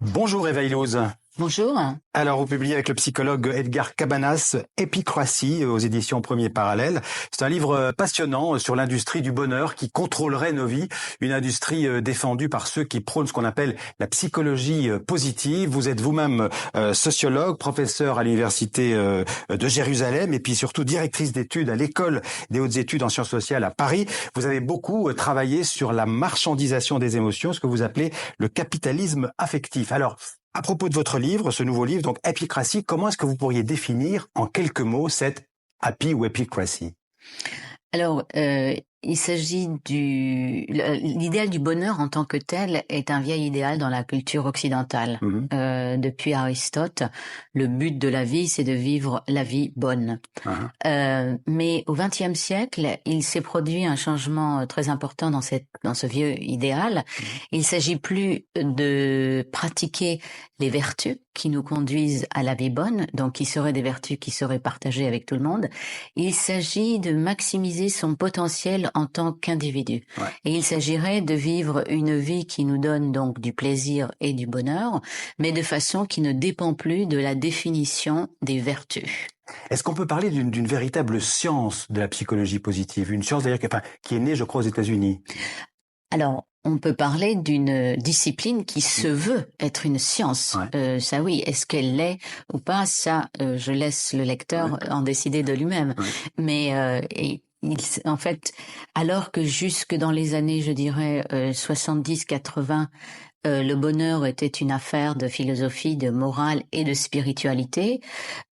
Bonjour Eva Illouz. Bonjour. Alors, vous publiez avec le psychologue Edgar Cabanas Epicracy aux éditions Premier Parallèle. C'est un livre passionnant sur l'industrie du bonheur qui contrôlerait nos vies, une industrie défendue par ceux qui prônent ce qu'on appelle la psychologie positive. Vous êtes vous-même sociologue, professeur à l'université de Jérusalem et puis surtout directrice d'études à l'école des hautes études en sciences sociales à Paris. Vous avez beaucoup travaillé sur la marchandisation des émotions, ce que vous appelez le capitalisme affectif. Alors, à propos de votre livre, ce nouveau livre, donc Epicracy, comment est-ce que vous pourriez définir en quelques mots cette happy ou epicracy? Alors, il s'agit l'idéal du bonheur en tant que tel est un vieil idéal dans la culture occidentale. Depuis Aristote, le but de la vie, c'est de vivre la vie bonne. Mais au XXe siècle, il s'est produit un changement très important dans ce vieux idéal. Il s'agit plus de pratiquer les vertus qui nous conduisent à la vie bonne, donc qui seraient des vertus qui seraient partagées avec tout le monde. Il s'agit de maximiser son potentiel en tant qu'individu. Et il s'agirait de vivre une vie qui nous donne donc du plaisir et du bonheur, mais de façon qui ne dépend plus de la définition des vertus. Est-ce qu'on peut parler d'une véritable science de la psychologie positive? Une science d'ailleurs qui est née, je crois, aux États-Unis. Alors, on peut parler d'une discipline qui se veut être une science. Ça oui, est-ce qu'elle l'est ou pas? Ça, je laisse le lecteur en décider de lui-même. Mais en fait, alors que jusque dans les années, je dirais, 70-80, le bonheur était une affaire de philosophie, de morale et de spiritualité.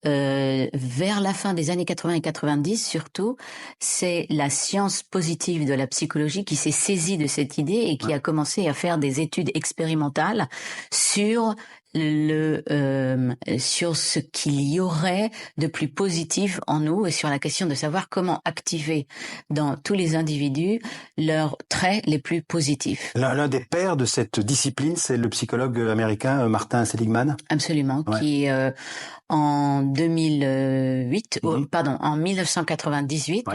Vers la fin des années 80 et 90 surtout, c'est la science positive de la psychologie qui s'est saisie de cette idée et qui a commencé à faire des études expérimentales sur sur ce qu'il y aurait de plus positif en nous et sur la question de savoir comment activer dans tous les individus leurs traits les plus positifs. L'un des pères de cette discipline, c'est le psychologue américain Martin Seligman. Absolument, qui en 1998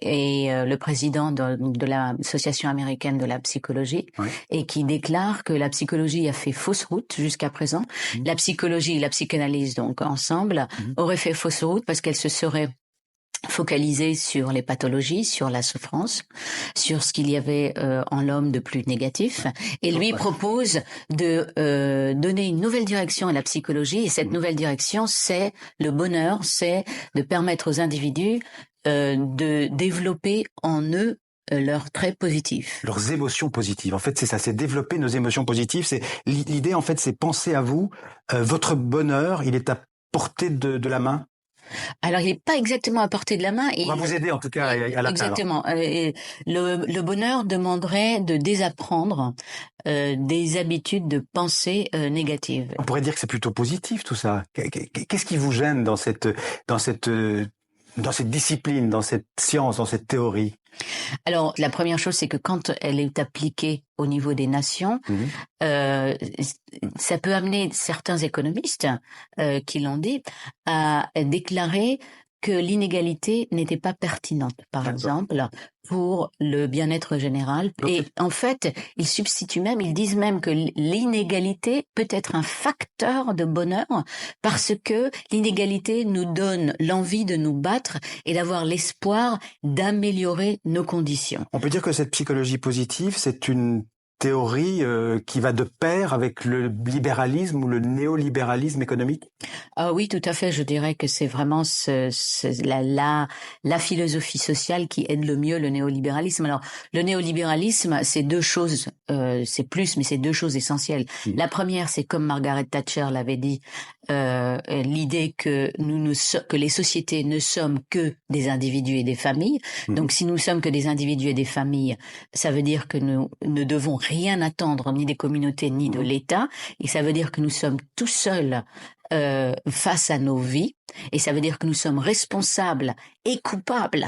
est le président de l'association américaine de la psychologie et qui déclare que la psychologie a fait fausse route jusqu'à présent. La psychologie et la psychanalyse, donc ensemble, auraient fait fausse route parce qu'elles se seraient focalisé sur les pathologies, sur la souffrance, sur ce qu'il y avait en l'homme de plus négatif, et lui propose de donner une nouvelle direction à la psychologie, et cette nouvelle direction, c'est le bonheur, c'est de permettre aux individus de développer en eux leurs traits positifs. Leurs émotions positives. En fait, c'est ça, c'est développer nos émotions positives. C'est l'idée, en fait, c'est penser à vous. Votre bonheur, il est à portée de la main. Alors, il n'est pas exactement à portée de la main. On va vous aider en tout cas à l'atteindre. Exactement. Le bonheur demanderait de désapprendre des habitudes de pensée négatives. On pourrait dire que c'est plutôt positif tout ça. Qu'est-ce qui vous gêne dans cette discipline, dans cette science, dans cette théorie? Alors, la première chose, c'est que quand elle est appliquée au niveau des nations, ça peut amener certains économistes qui l'ont dit à déclarer que l'inégalité n'était pas pertinente, par exemple, pour le bien-être général. Et en fait, ils disent même que l'inégalité peut être un facteur de bonheur parce que l'inégalité nous donne l'envie de nous battre et d'avoir l'espoir d'améliorer nos conditions. On peut dire que cette psychologie positive, c'est une théorie qui va de pair avec le libéralisme ou le néolibéralisme économique? Ah oui, tout à fait. Je dirais que c'est vraiment la philosophie sociale qui aide le mieux le néolibéralisme. Alors, le néolibéralisme, c'est deux choses, c'est deux choses essentielles. La première, c'est comme Margaret Thatcher l'avait dit, l'idée que que les sociétés ne sommes que des individus et des familles. Donc, si nous sommes que des individus et des familles, ça veut dire que nous ne devons rien attendre ni des communautés ni de l'État, et ça veut dire que nous sommes tout seuls face à nos vies, et ça veut dire que nous sommes responsables et coupables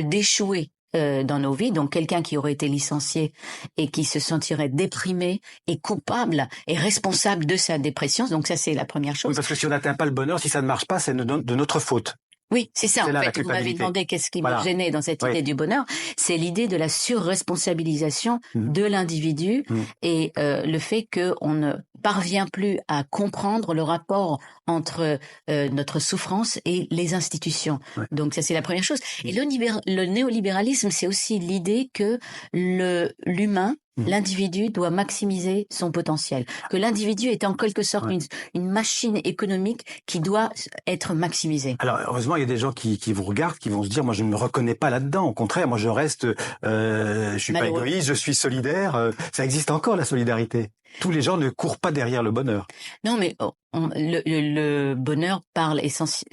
d'échouer dans nos vies. Donc quelqu'un qui aurait été licencié et qui se sentirait déprimé est coupable et responsable de sa dépression. Donc ça, c'est la première chose. Oui, parce que si on n'atteint pas le bonheur, si ça ne marche pas, c'est de notre faute. Oui, c'est ça. C'est En là la fait, vous m'avez culpabilité. demandé qu'est-ce qui me Voilà. gênait dans cette Oui. idée du bonheur. C'est l'idée de la surresponsabilisation Mmh. de l'individu Mmh. et le fait qu'on ne parvient plus à comprendre le rapport entre notre souffrance et les institutions. Ouais. Donc ça, c'est la première chose. Et le néolibéralisme, c'est aussi l'idée que l'humain, l'individu doit maximiser son potentiel, que l'individu est en quelque sorte une machine économique qui doit être maximisée. Alors heureusement, il y a des gens qui vous regardent, qui vont se dire, moi je ne me reconnais pas là-dedans. Au contraire, moi je reste, je suis pas égoïste, je suis solidaire. Ça existe encore la solidarité. Tous les gens ne courent pas derrière le bonheur. Non, mais le bonheur parle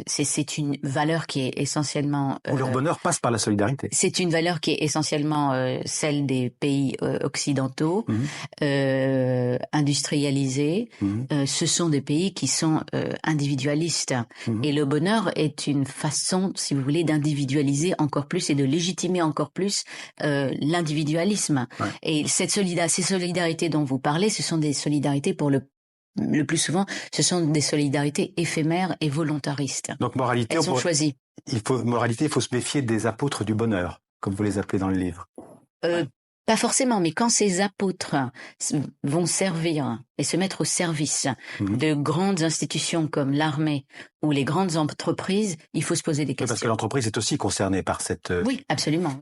c'est une valeur qui est essentiellement. Leur bonheur passe par la solidarité. C'est une valeur qui est essentiellement celle des pays occidentaux, industrialisés. Ce sont des pays qui sont individualistes. Et le bonheur est une façon, si vous voulez, d'individualiser encore plus et de légitimer encore plus l'individualisme. Ouais. Et ces solidarités dont vous parlez, ce sont des solidarités pour le plus souvent, ce sont des solidarités éphémères et volontaristes. Donc moralité, elles sont choisies. Il faut se méfier des apôtres du bonheur, comme vous les appelez dans le livre. Pas forcément, mais quand ces apôtres vont servir et se mettre au service de grandes institutions comme l'armée ou les grandes entreprises, il faut se poser des questions. Parce que l'entreprise est aussi concernée par cette... Oui, absolument.